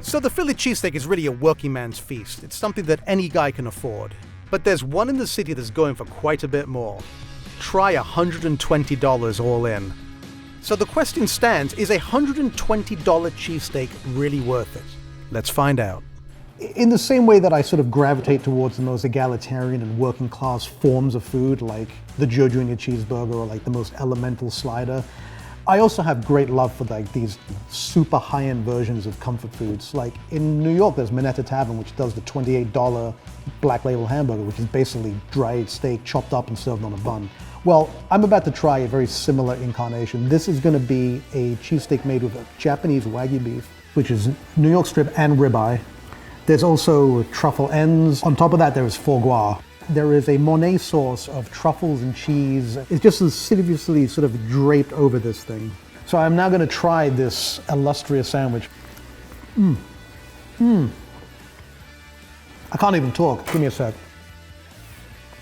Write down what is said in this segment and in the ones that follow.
So the Philly cheesesteak is really a working man's feast. It's something that any guy can afford. But there's one in the city that's going for quite a bit more. Try $120 all in. So the question stands, is a $120 cheesesteak really worth it? Let's find out. In the same way that I sort of gravitate towards the most egalitarian and working class forms of food, like the Joe Jr. cheeseburger or like the most elemental slider, I also have great love for like these super high-end versions of comfort foods. Like in New York, there's Minetta Tavern, which does the $28 Black Label hamburger, which is basically dried steak chopped up and served on a bun. Well, I'm about to try a very similar incarnation. This is going to be a cheesesteak made with a Japanese wagyu beef, which is New York strip and ribeye. There's also truffle ends. On top of that, there is foie gras. There is a Mornay sauce of truffles and cheese. It's just assiduously sort of draped over this thing. So I'm now going to try this illustrious sandwich. I can't even talk. Give me a sec.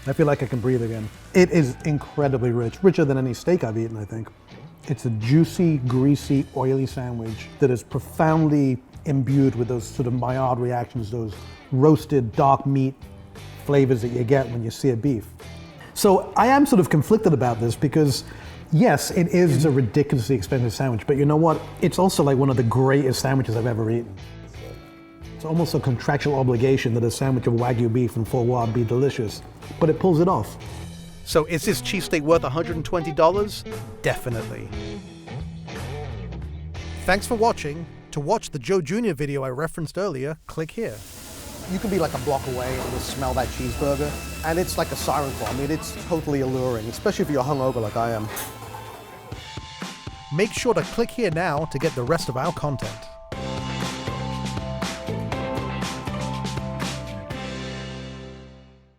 I feel like I can breathe again. It is incredibly rich, richer than any steak I've eaten, I think. It's a juicy, greasy, oily sandwich that is profoundly imbued with those sort of Maillard reactions, those roasted dark meat flavors that you get when you sear beef. So I am sort of conflicted about this because yes, it is a ridiculously expensive sandwich, but you know what? It's also like one of the greatest sandwiches I've ever eaten. It's almost a contractual obligation that a sandwich of Wagyu beef and foie gras be delicious, but it pulls it off. So is this cheesesteak worth $120? Definitely. Thanks for watching. To watch the Joe Jr. video I referenced earlier, click here. You can be like a block away and just smell that cheeseburger, and it's like a siren call. I mean, it's totally alluring, especially if you're hungover like I am. Make sure to click here now to get the rest of our content.